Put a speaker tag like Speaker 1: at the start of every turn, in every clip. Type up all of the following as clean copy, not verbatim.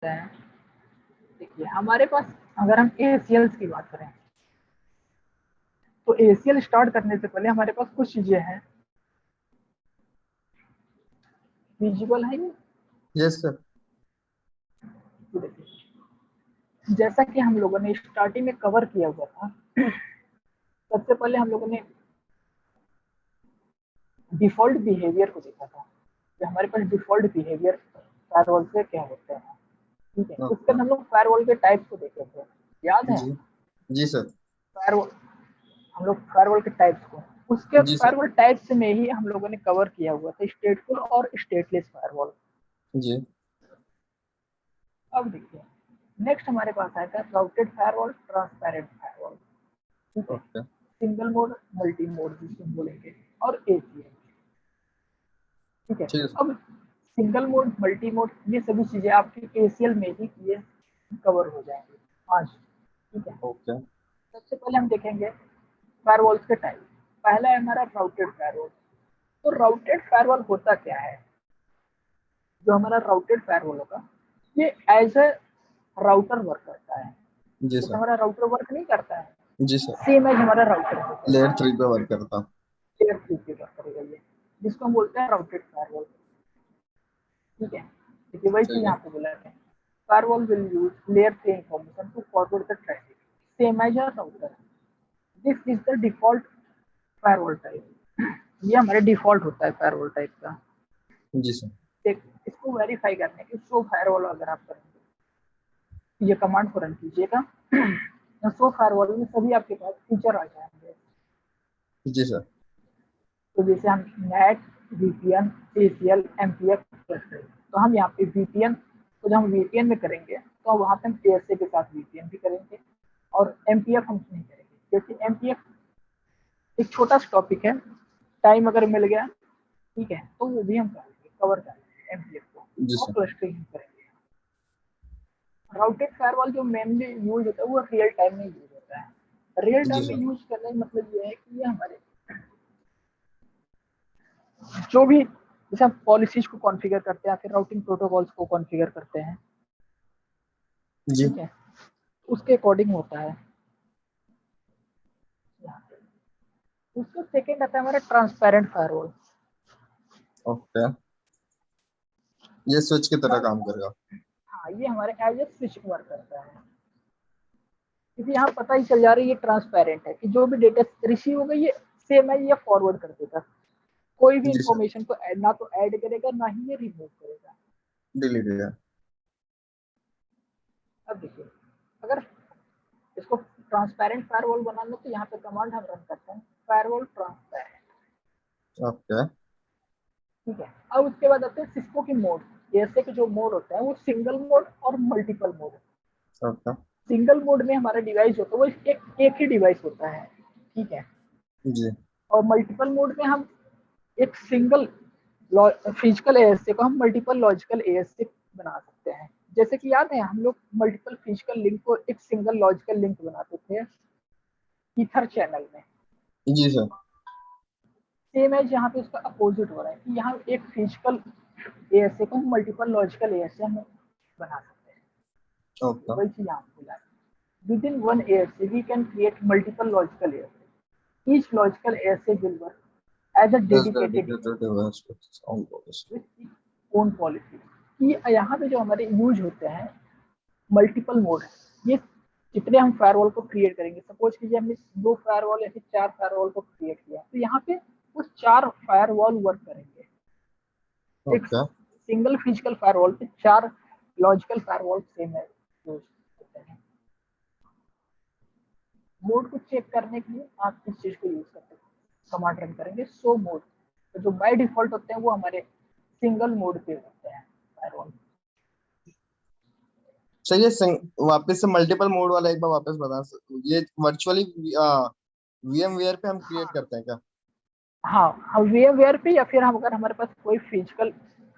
Speaker 1: हैं। देखिए हमारे पास अगर हम ACLs की बात करें तो ACL स्टार्ट करने से पहले हमारे पास कुछ चीजें हैं। विजिबल है ये?
Speaker 2: Yes sir.
Speaker 1: तो देखिए जैसा कि हम लोगों ने स्टार्टिंग में कवर किया हुआ था, सबसे पहले हम लोगों ने डिफॉल्ट बिहेवियर को देखा था कि हमारे पास डिफॉल्ट बिहेवियर फायरवॉल से क्या होते हैं। ठीक है, उसके
Speaker 2: ओके।
Speaker 1: बाद हम लोग फायरवॉल के टाइप्स को देखे थे, याद है?
Speaker 2: जी जी सर।
Speaker 1: फायरवॉल, हम लोग फायरवॉल के टाइप्स को, उसके
Speaker 2: जी सर।
Speaker 1: फायरवॉल टाइप्स में ही हम लोगों ने कवर किया हुआ था स्टेटफुल और स्टेटलेस फायरवॉल।
Speaker 2: जी।
Speaker 1: अब देखिए नेक्स्ट हमारे पास आता है राउटेड फायरवॉल, ट्रांसपेरेंट फायरवॉल। ठीक है,
Speaker 2: okay.
Speaker 1: Single mode, multi mode जिसको बोलेंगे, और ACL। ठीक है,
Speaker 2: ठीक है
Speaker 1: अब सिंगल मोड, मल्टी मोड, ये सभी चीजें आपकी ACL में ही ये कवर हो जाएंगे आज। ठीक है,
Speaker 2: सर। ओके।
Speaker 1: सबसे पहले हम देखेंगे फायरवॉल्स के टाइप। पहला है हमारा राउटेड फायरवॉल। तो राउटेड फायरवॉल होता क्या है? जो हमारा राउटेड फायरवॉल होगा ये एज ए राउटर वर्क करता है।
Speaker 2: जी
Speaker 1: जैसे
Speaker 2: सर।
Speaker 1: हमारा राउटर वर्क नहीं करता है,
Speaker 2: जी सर।
Speaker 1: सेम एज हमारा राउटर वर्क
Speaker 2: लेयर
Speaker 1: करेगा।
Speaker 2: 3 पे वर्क करता।
Speaker 1: लेयर 3 पे वर्क करेगा ये, जिसको हम बोलते हैं राउटेड फायरवॉल। ठीक है, देखिए वही चीज
Speaker 2: ठीक है।
Speaker 1: यहाँ पे बोला है। Firewall will use layer 3 information to forward the traffic same as a router. This is the default firewall type. ये हमारे डिफॉल्ट होता है फायरवॉल टाइप का।
Speaker 2: जी सर।
Speaker 1: देख, इसको वेरीफाई करने के शो फायरवॉल अगर आप करेंगे, ये कमांड को रन कीजिएगा, शो फायरवॉल में सभी आपके पास फीचर आ जाएंगे।
Speaker 2: जी सर।
Speaker 1: तो जैसे हम नेट, VPN, ACL, MPF, तो हम यहाँ पे VPN, तो जब हम VPN में करेंगे तो वहाँ पे हम ASA के साथ VPN भी करेंगे, और MPF हम नहीं करेंगे क्योंकि MPF एक छोटा सा टॉपिक है, टाइम अगर मिल गया ठीक है तो वो भी हम करेंगे, कवर करेंगे MPF को,
Speaker 2: जी
Speaker 1: और
Speaker 2: सर।
Speaker 1: क्लस्टरिंग करेंगे। राउटेड फायरवॉल जो मेनली यूज होता है वो रियल टाइम में यूज होता है। रियल
Speaker 2: जी
Speaker 1: टाइम में
Speaker 2: सर।
Speaker 1: यूज करने का मतलब ये है कि ये हमारे जो भी, जैसे हम पॉलिसीज को कॉन्फ़िगर करते हैं, फिर राउटिंग प्रोटोकॉल्स को कॉन्फ़िगर करते हैं,
Speaker 2: जी।
Speaker 1: ठीक है, उसके अकॉर्डिंग होता है। उसका सेकेंड आता है हमारा ट्रांसपेरेंट फायरवॉल।
Speaker 2: ओके। ये स्विच की तरह काम करेगा।
Speaker 1: हाँ, ये हमारे एज ए स्विच वर्क करता है, क्योंकि यहाँ पता ही चल जा रहा है ये ट्रांसपेरेंट है कि जो भी डेटा रिसीव होगा ये सेम है, ये फॉरवर्ड कर देगा। कोई भी
Speaker 2: जी सर।
Speaker 1: इंफॉर्मेशन को ना तो ऐड करेगा ना ही ये रिमूव करेगा।
Speaker 2: डिलीट है।
Speaker 1: अब देखिए अगर इसको ट्रांसपेरेंट फायरवॉल बनाना तो यहाँ पे कमांड हम रन करते हैं, फायरवॉल ट्रांसपेरेंट।
Speaker 2: ओके।
Speaker 1: ठीक है, अब उसके बाद आते हैं सिस्को के मोड। जैसे कि जो मोड होता है वो सिंगल मोड और multiple mode.
Speaker 2: Okay.
Speaker 1: Single mode में हमारा डिवाइस होता है वो एक ही डिवाइस होता है। ठीक है,
Speaker 2: जी।
Speaker 1: और मल्टीपल मोड में हम एक सिंगल फिजिकल एएसए को हम मल्टीपल लॉजिकल एएसए बना सकते हैं। जैसे कि याद है हम लोग मल्टीपल फिजिकल लिंक को एक सिंगल लॉजिकल लिंक बनाते थे ईथर चैनल में।
Speaker 2: जी सर।
Speaker 1: सेम है यहाँ पे उसका अपोजिट हो रहा है कि यहाँ एक फिजिकल एएसए को हम मल्टीपल लॉजिकल एएसए हम बना सकते हैं।
Speaker 2: ओके।
Speaker 1: वही चीज यहाँ बोला है, within one ASA we can create multiple logical ASA. Each logical ASA will work as a
Speaker 2: That's
Speaker 1: dedicated
Speaker 2: dedicated device with its own policy.
Speaker 1: with its own policy. कि यहाँ पे जो हमारे यूज होते हैं मल्टीपल मोड, ये जितने हम फायरवॉल को क्रिएट करेंगे, सपोज कीजिए हमने 2 फायरवॉल या फिर 4 फायरवॉल को क्रिएट किया, तो यहाँ पे वो 4 फायरवॉल वर्क करेंगे। एक
Speaker 2: ओके।
Speaker 1: सिंगल फिजिकल फायरवॉल पे 4 लॉजिकल फायरवॉल सेम है यूज होते हैं। मोड को चेक करने के लिए आप इस चीज को यूज करते हैं, कमांड रन करेंगे सो मोड। तो जो बाय डिफॉल्ट होते हैं वो हमारे सिंगल मोड पे होते हैं फायरवॉल।
Speaker 2: चलिए वापस से मल्टीपल मोड वाला एक बार वापस बता ये वर्चुअली VMware पे हम क्रिएट
Speaker 1: हाँ,
Speaker 2: करते हैं क्या?
Speaker 1: हाँ, हम VMware पे या फिर हम अगर हमारे पास कोई फिजिकल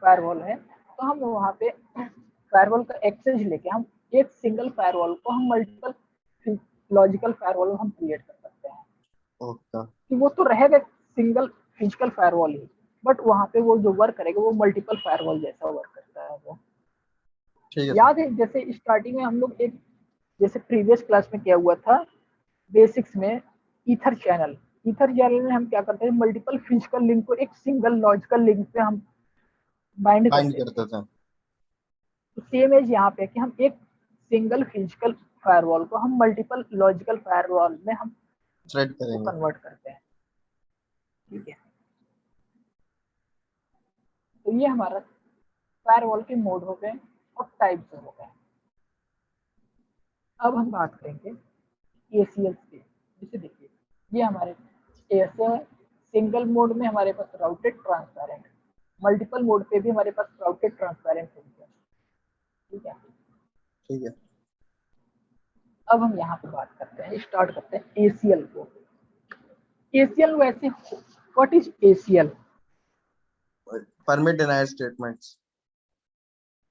Speaker 1: फायरवॉल है तो हम वहाँ पे फायरवॉल का एक्सेस लेके हम एक सिंगल फायरवॉल को हम मल्टीपल लॉजिकल फायरवॉल हम क्रिएट कर सकते हैं।
Speaker 2: ओके।
Speaker 1: कि वो तो रहेगा single physical firewall he, but वहाँ पे वो जो वर्क करेगा वो मल्टीपल फायरवॉल जैसा वर्क करता है वो।
Speaker 2: ठीक है सर।
Speaker 1: याद है जैसे स्टार्टिंग में हम लोग एक, जैसे प्रीवियस क्लास में क्या हुआ था, बेसिक्स में, ईथर चैनल में हम क्या करते हैं, मल्टीपल फिजिकल लिंक को एक सिंगल लॉजिकल लिंक पे हम बाइंड
Speaker 2: बाइंड
Speaker 1: करते थे।
Speaker 2: करते थे।
Speaker 1: तो सेम एज यहाँ पे कि हम एक सिंगल फिजिकल फायरवॉल को हम मल्टीपल लॉजिकल फायरवॉल में हम
Speaker 2: थ्रेड
Speaker 1: को
Speaker 2: करेंगे।
Speaker 1: कन्वर्ट करते हैं। ठीक है, तो ये हमारा फायरवॉल के मोड हो गए और टाइप्स हो गए। अब हम बात करेंगे एसीएल की। जैसे देखिए, ये हमारे ऐसे सिंगल मोड में हमारे पास राउटेड ट्रांसपेरेंट, मल्टीपल मोड पे भी हमारे पास राउटेड ट्रांसपेरेंट हो गया। ठीक है,
Speaker 2: ठीक है।
Speaker 1: अब हम यहाँ पे बात करते हैं, स्टार्ट करते हैं एसीएल को। एसीएल वैसे, what is ACL?
Speaker 2: Permit denied statements.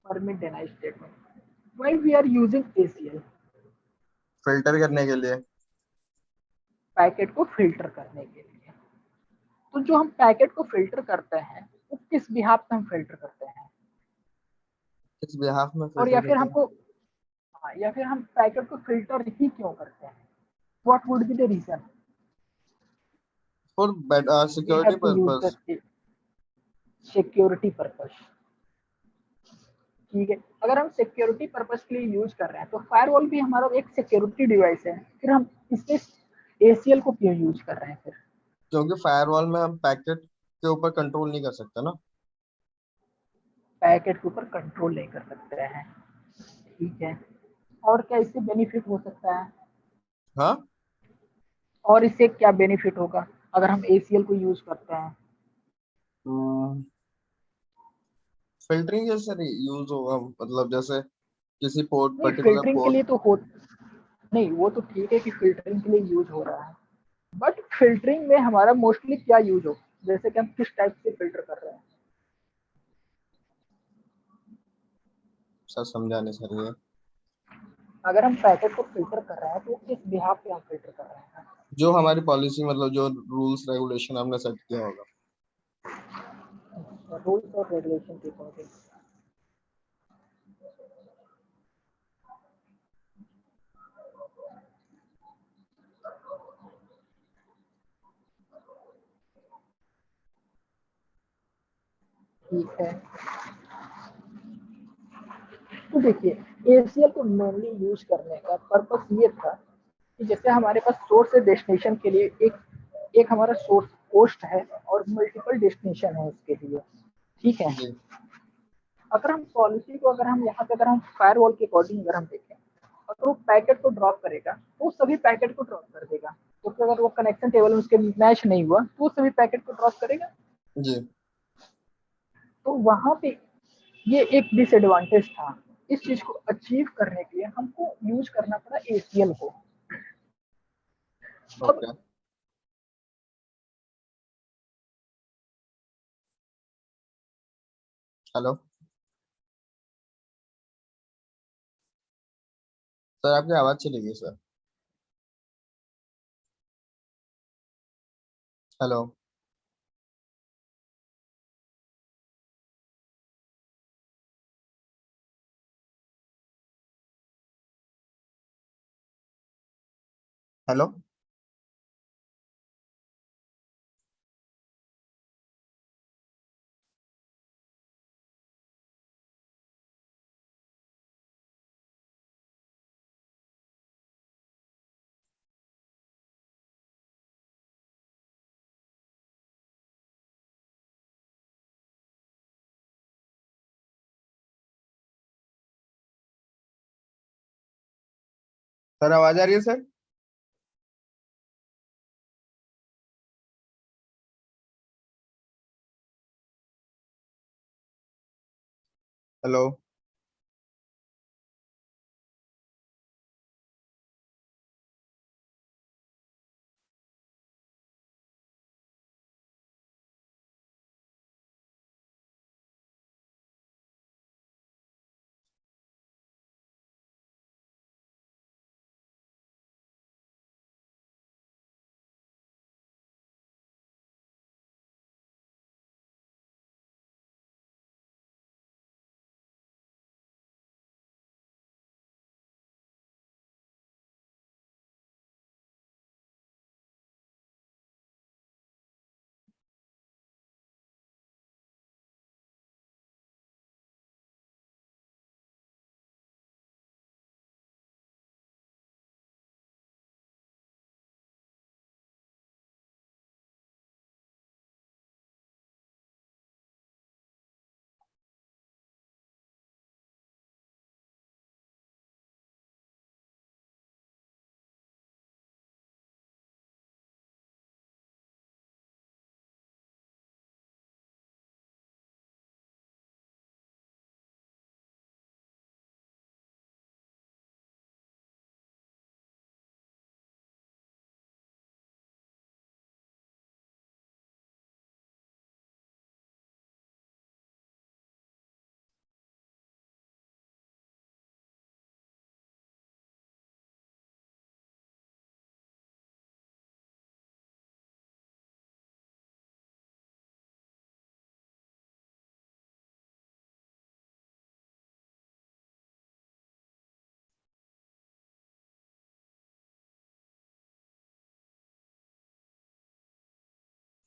Speaker 1: Permit deny statement. Why we are using ACL?
Speaker 2: Filter करने के लिए।
Speaker 1: पैकेट को फिल्टर करने के लिए। तो जो हम पैकेट को फिल्टर करते हैं, वो किस बिहाफ पे हम फिल्टर करते हैं,
Speaker 2: किस बिहाफ में
Speaker 1: और
Speaker 2: फिल्टर
Speaker 1: या फिर
Speaker 2: करते हैं?
Speaker 1: हमको, हाँ, या फिर हम पैकेट को फिल्टर ही क्यों करते हैं? What would be the reason
Speaker 2: for
Speaker 1: we have
Speaker 2: security
Speaker 1: to use
Speaker 2: purpose.
Speaker 1: The security purpose? ठीक है, अगर हम सिक्योरिटी पर्पस के लिए यूज कर रहे हैं तो फायरवॉल भी हमारा एक सिक्योरिटी डिवाइस है, फिर हम इसमें एसीएल को क्यों यूज कर रहे हैं फिर?
Speaker 2: क्योंकि फायरवॉल में हम पैकेट के ऊपर कंट्रोल नहीं कर सकते ना।
Speaker 1: पैकेट के ऊपर कंट्रोल नहीं कर सकते हैं। ठीक है, और क्या इससे बेनिफिट हो सकता है?
Speaker 2: हाँ।
Speaker 1: और इससे क्या बेनिफिट होगा अगर हम एसीएल को यूज करते हैं?
Speaker 2: फिल्टरिंग जैसे यूज होगा, मतलब जैसे किसी पोर्ट,
Speaker 1: नहीं,
Speaker 2: पर्टिकुलर
Speaker 1: फिल्टरिंग के
Speaker 2: पोर्ट।
Speaker 1: लिए तो हो, नहीं वो तो ठीक है कि फिल्टरिंग के लिए यूज हो रहा है, बट फिल्टरिंग में हमारा मोस्टली क्या यूज हो, जैसे कि हम किस टाइप से फिल्टर कर रहे हैं?
Speaker 2: सर समझा नहीं सर ये।
Speaker 1: अगर हम पैकेट को फिल्टर कर रहे हैं तो किस बिहाफ पे हम फिल्टर कर रहे हैं?
Speaker 2: जो हमारी पॉलिसी, मतलब जो रूल्स रेगुलेशन हमने सेट किया होगा।
Speaker 1: रूल्स और रेगुलेशन के अकॉर्डिंग। ठीक है, तो देखिए एसीएल को मेनली यूज करने का पर्पस ये था कि जैसे हमारे पास सोर्स से डेस्टिनेशन के लिए एक एक हमारा सोर्स होस्ट है और मल्टीपल डेस्टिनेशन है उसके लिए। ठीक है,
Speaker 2: जी।
Speaker 1: अगर हम पॉलिसी को, अगर हम यहाँ पे, अगर हम फायरवॉल के अकॉर्डिंग अगर हम देखें, अगर वो पैकेट को ड्रॉप करेगा तो सभी पैकेट को ड्रॉप कर देगा, क्योंकि तो अगर वो कनेक्शन टेबल में उसके मैच नहीं हुआ तो वो सभी पैकेट को ड्रॉप करेगा।
Speaker 2: जी।
Speaker 1: तो वहां पे ये एक डिसएडवांटेज था। इस चीज को अचीव करने के लिए हमको यूज करना पड़ा एसीएल को। अब
Speaker 2: ओके। हेलो सर, आपकी आवाज चली गई सर। हेलो। हेलो। सर आवाज आ रही है सर? हेलो।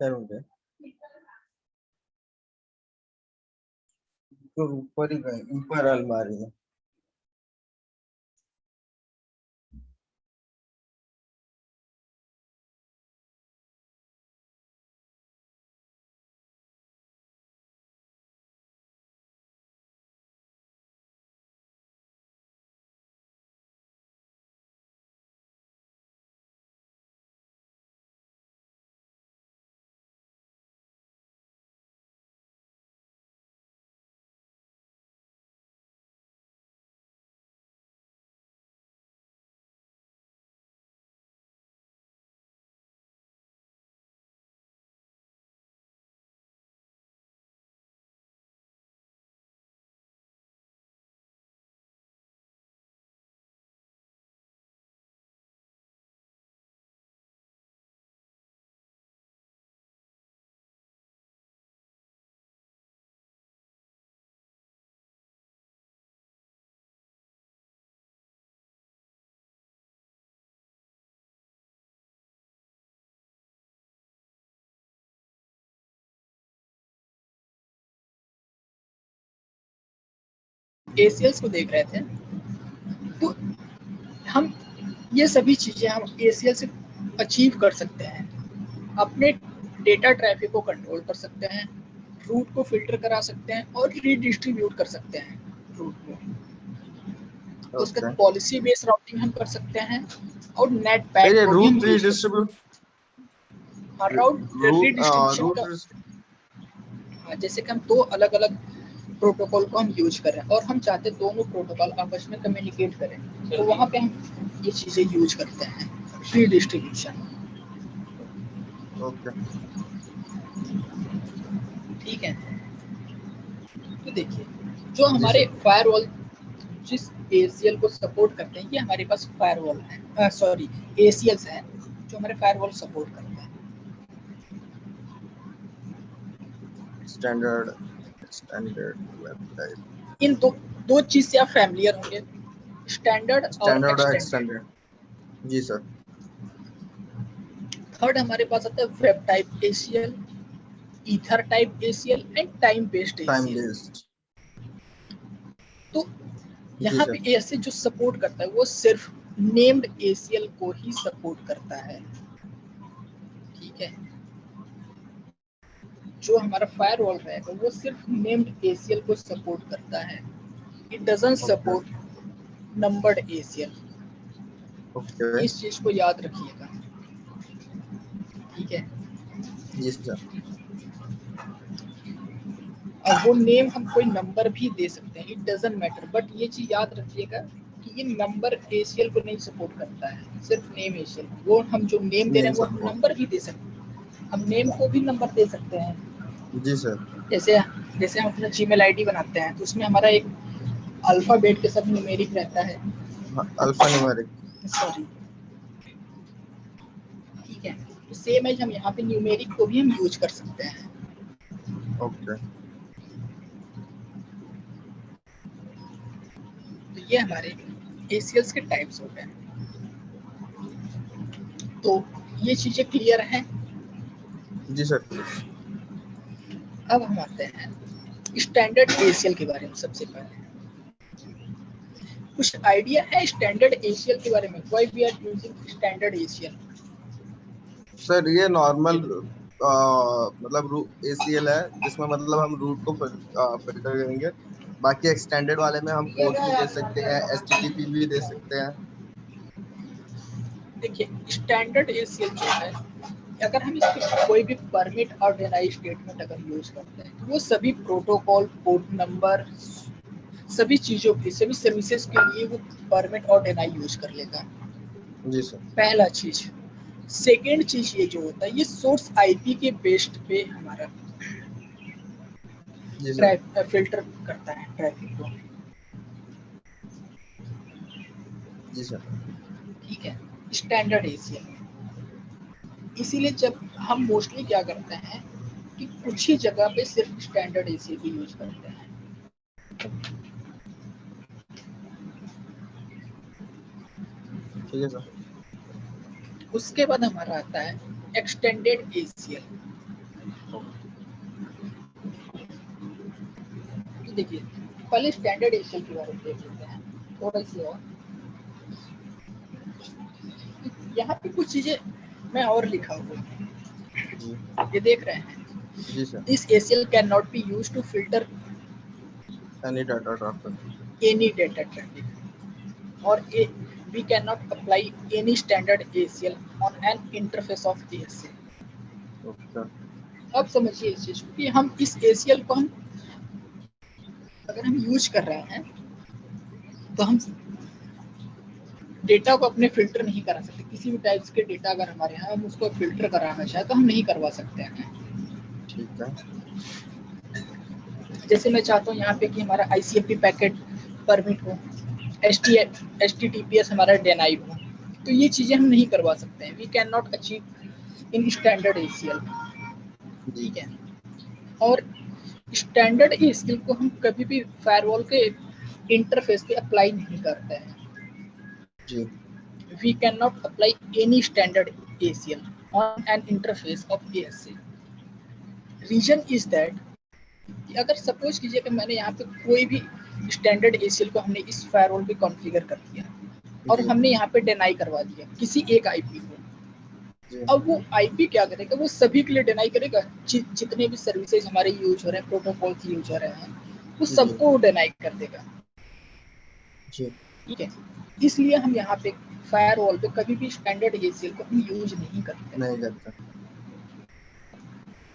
Speaker 2: सर मुझे तो ऊपर ही गए, ऊपर अलमारी है।
Speaker 1: एसीएल्स को देख रहे थे, तो हम ये सभी चीजें हम एसीएल से अचीव कर सकते हैं। अपने डेटा ट्रैफिक को कंट्रोल कर सकते हैं, रूट को फिल्टर करा सकते हैं और रीडिस्ट्रीब्यूट कर सकते हैं रूट को। उसके बाद पॉलिसी बेस्ड राउटिंग हम कर सकते हैं और नेट पैक को भी हम यूज कर सकते हैं। राउट रीडिस्ट्रीब्यूशन का जैसे कि हम दो अलग अलग प्रोटोकॉल को हम यूज कर रहे हैं और हम चाहते हैं दोनों प्रोटोकॉल आपस में कम्युनिकेट करें, तो वहां पे हम ये चीजें यूज करते हैं, रीडिस्ट्रीब्यूशन।
Speaker 2: ओके
Speaker 1: ठीक है, तो देखिए जो हमारे फायरवॉल जिस एसीएल को सपोर्ट करते हैं, ये हमारे पास फायरवॉल है, सॉरी एसीएल्स है जो हमारे फायरवॉल सपोर्ट करते हैं।
Speaker 2: स्टैंडर्ड वेब टाइप,
Speaker 1: इन दो चीज से आप फैमिलियर होंगे, स्टैंडर्ड और
Speaker 2: एक्सटेंडेड। जी सर।
Speaker 1: थर्ड हमारे पास आता है web type ACL, ether type ACL and time based ACL. तो यहाँ पे एसीएल जो सपोर्ट करता है वो सिर्फ नेम्ड एसीएल को ही सपोर्ट करता है। ठीक है, जो हमारा फायरवॉल रहेगा वो सिर्फ नेम्ड एसीएल को सपोर्ट करता है। It doesn't support numbered ACL. इस चीज को याद रखिएगा। ठीक है
Speaker 2: जी सर।
Speaker 1: और वो नेम हम कोई नंबर भी दे सकते हैं, इट डजंट मैटर, बट ये चीज याद रखिएगा कि ये नंबर एसीएल को नहीं सपोर्ट करता है, सिर्फ नेम एसीएल। वो हम जो नेम दे रहे हैं वो हम नंबर भी दे सकते हैं, हम नेम को भी नंबर दे सकते हैं।
Speaker 2: जी सर।
Speaker 1: जैसे जैसे हम अपना जीमेल आईडी बनाते हैं तो उसमें हमारा एक अल्फाबेट के साथ न्यूमेरिक रहता है,
Speaker 2: अल्फा न्यूमेरिक,
Speaker 1: सॉरी। ठीक है, तो सेम एज हम यहाँ पे न्यूमेरिक को भी हम यूज कर सकते हैं।
Speaker 2: ओके।
Speaker 1: तो ये हमारे एसीएल्स के टाइप्स हो गए। तो ये चीजें क्लियर हैं।
Speaker 2: जी सर।
Speaker 1: अब हम आते हैं स्टैंडर्ड एसीएल के बारे में। सबसे पहले कुछ आइडिया है स्टैंडर्ड एसीएल के बारे में? Why we are using standard ACL?
Speaker 2: Sir ये नॉर्मल मतलब एसीएल है जिसमें मतलब हम रूट को फिल्टर करेंगे। बाकी एक्सटेंडेड वाले में हम पोर्ट भी दे सकते हैं, एचटीटीपी भी दे सकते हैं।
Speaker 1: देखिए स्टैंडर्ड एसीएल जो है, अगर हम इसके कोई भी परमिट और डिनाई स्टेटमेंट अगर यूज करते हैं तो वो सभी प्रोटोकॉल, पोर्ट नंबर, सभी चीजों के, सभी सर्विसेज के लिए वो परमिट और डिनाई यूज कर लेगा।
Speaker 2: जी सर।
Speaker 1: पहला चीज। सेकेंड चीज ये जो होता है, ये सोर्स आईपी के बेस्ड पे हमारा फिल्टर करता है ट्रैफिक को।
Speaker 2: जी सर।
Speaker 1: ठीक है, स्टैंडर्ड एसीएल। इसीलिए जब हम मोस्टली क्या करते हैं कि कुछ ही जगह पे सिर्फ स्टैंडर्ड एसीएल को यूज करते हैं।
Speaker 2: ठीक है सर।
Speaker 1: उसके बाद हमारा आता है एक्सटेंडेड एसीएल। देखिए पहले स्टैंडर्ड एशियल के बारे में देख लेते हैं थोड़ा सी। और यहाँ पे कुछ चीजें मैं और लिखा हुआ है, ये देख रहे हैं।
Speaker 2: जी sir.
Speaker 1: This ACL can not be used to filter
Speaker 2: any data transfer,
Speaker 1: any data traffic, or we cannot apply any standard ACL on an interface of ASA.
Speaker 2: Okay.
Speaker 1: अब समझिए इस चीज को कि हम इस ACL को हम अगर हम यूज कर रहे हैं तो हम डेटा को अपने फिल्टर नहीं करा सकते। किसी भी टाइप्स के डेटा अगर हमारे यहाँ हम उसको फिल्टर कराना चाहे तो हम नहीं करवा सकते हैं।
Speaker 2: ठीक है।
Speaker 1: जैसे मैं चाहता हूँ यहाँ पे कि हमारा ICMP पैकेट परमिट हो, HTTPS हमारा डिनाई हो, तो ये चीजें हम नहीं करवा सकते हैं। We can not achieve in standard ACL, ठीक है। और स्टैंडर्ड ACL को हम कभी भी फायरवॉल के इंटरफेस पे अप्लाई नहीं करते हैं
Speaker 2: जी।
Speaker 1: We can not apply any standard ACL on an interface of ASA। Reason is that अगर सपोज कीजिए कि मैंने यहाँ पे कोई भी स्टैंडर्ड ACL को हमने इस फायरवॉल पे कॉन्फ़िगर कर दिया और हमने यहाँ पे डिनाई करवा दिया किसी एक IP को, अब वो IP क्या करेगा, वो सभी के लिए डिनाई करेगा। जितने भी सर्विसेज हमारे यूज हो रहे हैं, प्रोटोकॉल्स यूज हो रहे हैं, वो सबको डिनाई कर देगा, ठीक है। इसलिए हम यहाँ पे फायरवॉल पे कभी भी स्टैंडर्ड ACL को हम यूज नहीं करते,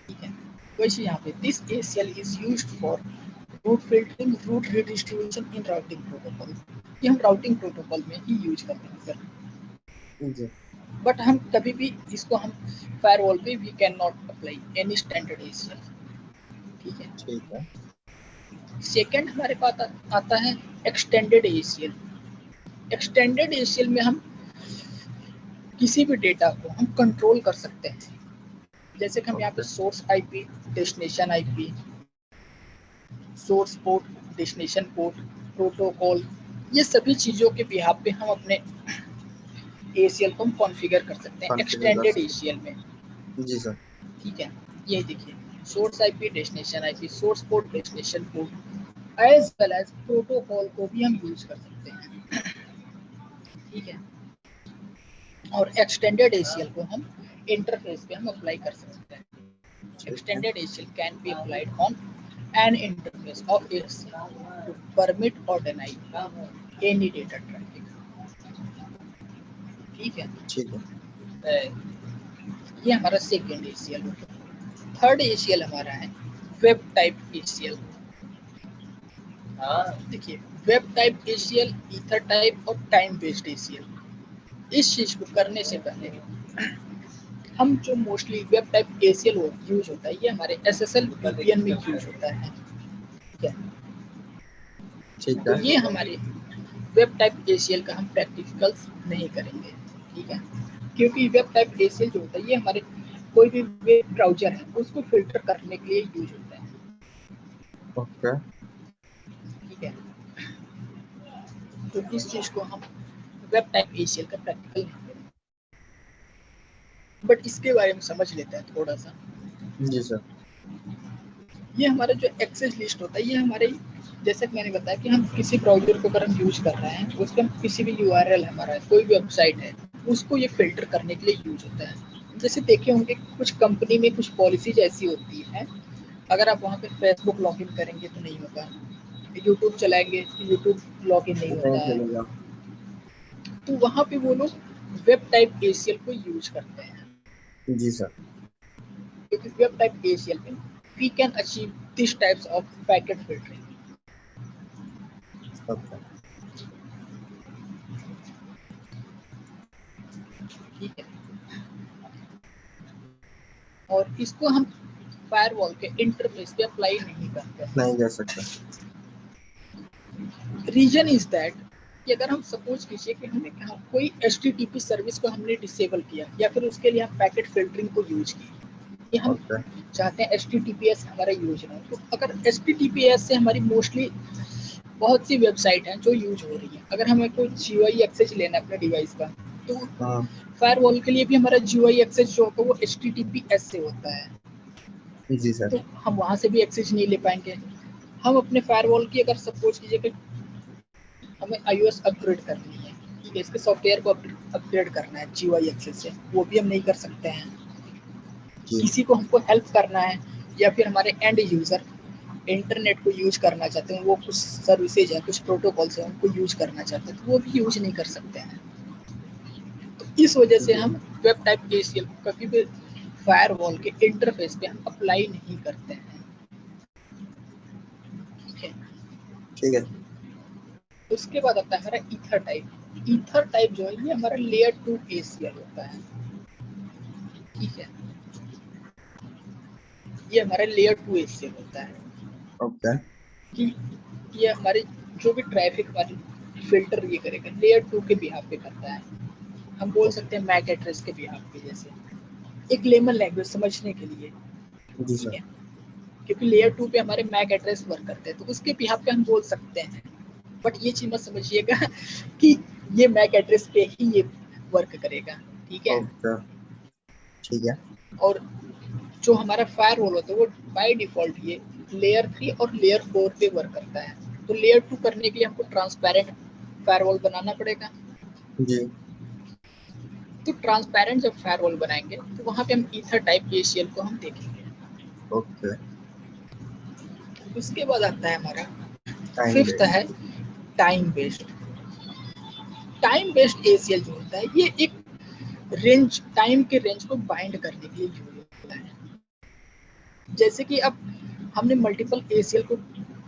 Speaker 1: ठीक है। वैसे यहाँ पे this ACL is used for route filtering, route redistribution in routing protocol. ये हम राउटिंग प्रोटोकॉल में ही यूज करते हैं सर। बट हम कभी भी इसको हम फायरवॉल पे we can not apply any standard ACL, ठीक है।
Speaker 2: ठीक है।
Speaker 1: सेकंड हमारे पास आता है एक्सटेंडेड ACL। एक्सटेंडेड ACL में हम किसी भी डेटा को हम कंट्रोल कर सकते हैं। जैसे कि हम यहाँ पे source IP, destination IP, source port, destination port, protocol, ये सभी चीजों के बिहाफ पे हम अपने ACL को हम कॉन्फ़िगर कर सकते हैं एक्सटेंडेड ACL में।
Speaker 2: जी सर।
Speaker 1: ठीक है, ये देखिए source IP, destination IP, source port, destination port as well as protocol को भी हम यूज कर सकते हैं, ठीक है। और एक्सटेंडेड ACL को हम इंटरफेस पे हम अप्लाई कर सकते हैं। Extended ACL can be applied on an interface of ACL to permit or deny any data traffic, ठीक है।
Speaker 2: ठीक है।
Speaker 1: ये हमारा सेकेंड ACL हो गया। थर्ड ACL हमारा है वेब टाइप ACL। देखिए web type ACL, ether type और टाइम बेस्ड ACL। इस चीज को करने से पहले हम जो mostly web type ACL use होता है, ये हमारे SSL VPN में यूज होता है, ठीक है। तो ये हमारे वेब टाइप ACL का हम प्रैक्टिकल्स नहीं करेंगे, ठीक है, क्योंकि वेब टाइप ACL जो होता है ये हमारे कोई भी वेब ब्राउजर है उसको फिल्टर करने के लिए यूज होता है,
Speaker 2: ओके।
Speaker 1: ठीक है। तो इस चीज को हम वेब टाइप ACL का प्रैक्टिकल नहीं करेंगे, बट इसके बारे में समझ लेते हैं थोड़ा सा।
Speaker 2: जी सर।
Speaker 1: ये हमारा जो एक्सेस लिस्ट होता है, ये हमारे जैसे कि मैंने बताया कि हम किसी ब्राउजर को अगर हम यूज कर रहे हैं, उसके हम किसी भी URL हमारा कोई भी वेबसाइट है उसको ये फिल्टर करने के लिए यूज होता है। जैसे देखे होंगे कुछ कंपनी में कुछ पॉलिसीज ऐसी होती है, अगर आप वहाँ पे फेसबुक लॉगिन करेंगे तो नहीं होगा, यूट्यूब चलाएंगे तो यूट्यूब लॉगिन नहीं होता है, तो वहाँ पे वो लोग वेब टाइप ACL को यूज करते हैं।
Speaker 2: जी सर।
Speaker 1: क्योंकि वेब टाइप ACL में we can achieve these types of packet filtering,
Speaker 2: okay.
Speaker 1: ठीक है। और इसको हम फायरवॉल के इंटरफेस पे अप्लाई नहीं करते,
Speaker 2: नहीं कर सकता।
Speaker 1: रीजन इज दैट कि अगर हम सपोज कीजिए कि हमने कोई HTTP सर्विस को हमने डिसेबल किया या फिर उसके लिए हम पैकेट फिल्टरिंग को यूज किया, कि हम चाहते हैं HTTPS हमारा यूज ना हो, तो अगर HTTPS से हमारी मोस्टली बहुत सी वेबसाइट हैं जो यूज हो रही है, अगर हमें कोई GUI एक्सेस लेना है अपने डिवाइस का, तो फायरवॉल के लिए भी हमारा GUI एक्सेस जो होगा वो HTTPS से होता है।
Speaker 2: जी सर।
Speaker 1: तो हम वहां से भी एक्सेस नहीं ले पाएंगे, हम अपने फायरवॉल की अगर सपोज कीजिए कि हमें iOS अपग्रेड करनी है, ठीक है, इसके सॉफ्टवेयर को अपग्रेड करना है GUI एक्सेस से, वो भी हम नहीं कर सकते हैं। किसी को हमको हेल्प करना है या फिर हमारे एंड यूजर इंटरनेट को यूज करना चाहते हैं, वो कुछ सर्विसेज है, कुछ प्रोटोकॉल्स है, उनको यूज करना चाहते हैं, तो वो भी यूज नहीं कर सकते हैं। तो इस वजह से हम वेब टाइप ACL कभी भी फायरवॉल के इंटरफेस पे हम अप्लाई नहीं करते हैं।
Speaker 2: ठीक है।
Speaker 1: उसके बाद आता है हमारा ईथर टाइप। ईथर टाइप जो है ये हमारा लेयर 2 ACL होता है, ठीक है, ये हमारा लेयर 2 ACL होता है।
Speaker 2: ओके।
Speaker 1: कि ये हमारे जो भी ट्रैफिक वाली फिल्टर ये करेगा लेयर 2 के बिहाफ पे करता है। हम बोल सकते हैं मैक एड्रेस के बिहाफ पे, जैसे एक लेमन लैंग्वेज समझने के लिए,
Speaker 2: जी
Speaker 1: ठीक
Speaker 2: सर।
Speaker 1: है, क्योंकि लेयर 2 पे हमारे मैक एड्रेस वर्क करते हैं, तो उसके बिहाफ पे हम बोल सकते हैं। बट ये चीज मत समझिएगा कि ये मैक एड्रेस पे ही ये वर्क करेगा, ठीक है।
Speaker 2: ओके। ठीक है।
Speaker 1: और जो हमारा फायरवॉल होता है वो बाय डिफॉल्ट ये लेयर 3 और लेयर 4 पे वर्क करता है। तो लेयर 2 करने के लिए हमको ट्रांसपेरेंट फायरवॉल बनाना पड़ेगा।
Speaker 2: जी।
Speaker 1: तो ट्रांसपेरेंट जब फायरवॉल बनाएंगे तो वहां पे हम ईथर टाइप ACL को हम देखेंगे।
Speaker 2: ओके।
Speaker 1: उसके बाद आता है हमारा
Speaker 2: टाइम
Speaker 1: फिफ्थ
Speaker 2: वेस्ट।
Speaker 1: है time based. Time based ACL जो होता है ये एक रेंज, टाइम के रेंज को बाइंड करने के लिए यूज होता है। जैसे कि अब हमने मल्टीपल ACL को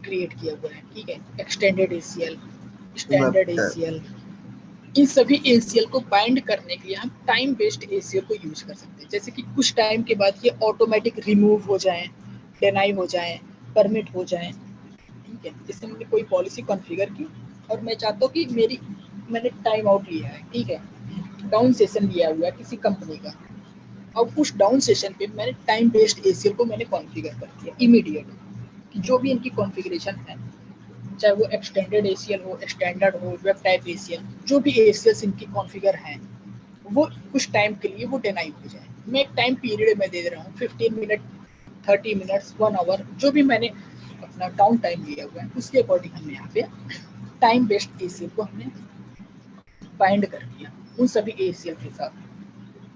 Speaker 1: क्रिएट किया हुआ है, ठीक है, extended ACL,
Speaker 2: web
Speaker 1: standard
Speaker 2: type.
Speaker 1: ACL, इन सभी ACL को बाइंड करने के लिए हम टाइम बेस्ड ACL को यूज कर सकते हैं। जैसे कि कुछ टाइम के बाद ये ऑटोमेटिक रिमूव हो जाए, डिनाई हो जाए, परमिट हो जाए, ठीक है। जैसे मैंने कोई पॉलिसी कॉन्फ़िगर की और मैं चाहता हूँ कि मैंने टाइम आउट लिया है, ठीक है, डाउन सेशन लिया हुआ है किसी कंपनी का। अब उस डाउन सेशन पे मैंने टाइम बेस्ड ACL को मैंने कॉन्फ़िगर कर दिया इमीडिएट। जो भी इनकी कॉन्फ़िगरेशन है, चाहे वो एक्सटेंडेड ACL हो, स्टैंडर्ड हो, वेब टाइप ACL, जो भी ACL इनकी कॉन्फ़िगर हैं, वो कुछ टाइम के लिए वो डिनाई हो जाए। मैं एक टाइम पीरियड में दे रहा हूँ 15 मिनट, 30 मिनट्स, 1 आवर, जो भी मैंने अपना डाउन टाइम लिया हुआ है उसके अकॉर्डिंग हमने यहाँ पे टाइम बेस्ड ACL को हमने बाइंड कर दिया उन सभी ACL के साथ।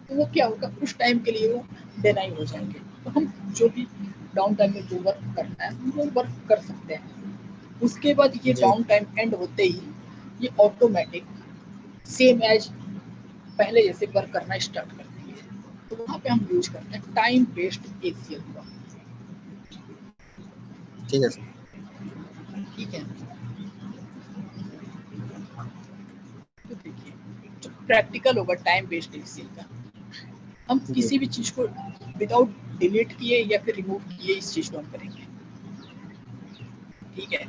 Speaker 1: तो वो क्या होगा, उस टाइम के लिए वो डिनाई हो जाएंगे। तो हम जो भी डाउन टाइम में जो वर्क करना है वो वर्क कर सकते हैं। उसके बाद ये
Speaker 2: जी।
Speaker 1: डाउन टाइम एंड होते ही ये ऑटोमेटिक सेम एज पहले जैसे वर्क करना स्टार्ट करती है। तो वहाँ पे हम यूज करते हैं टाइम बेस्ड ACL का,
Speaker 2: ठीक है सर।
Speaker 1: ठीक है। तो देखिए जो प्रैक्टिकल होगा टाइम बेस्ड ACL का, हम
Speaker 2: जी।
Speaker 1: किसी भी चीज को विदाउट डिलीट किए या फिर रिमूव किए इस चीज को हम करेंगे, ठीक है।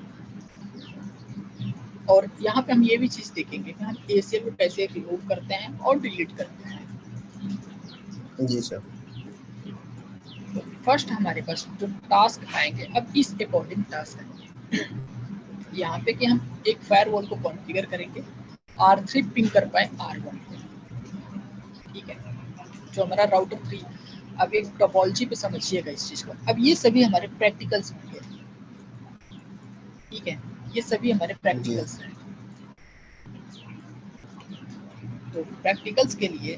Speaker 1: और यहाँ पे हम ये भी चीज देखेंगे कि हम ACL को कैसे रिमूव करते हैं और डिलीट करते हैं।
Speaker 2: जी सर।
Speaker 1: तो फर्स्ट हमारे पास जो टास्क आएंगे, अब इस अकॉर्डिंग टास्क आएंगे यहाँ पे कि हम एक फायरवॉल को कॉन्फ़िगर करेंगे R3 पिंग कर पाए R1 को, ठीक है, जो हमारा राउटर 3। अब एक टोपोलॉजी पे समझिएगा इस चीज को। अब ये सभी हमारे प्रैक्टिकल्स होंगे, ठीक है, ये सभी हमारे
Speaker 2: जी।
Speaker 1: प्रैक्टिकल्स हैं। तो प्रैक्टिकल्स के लिए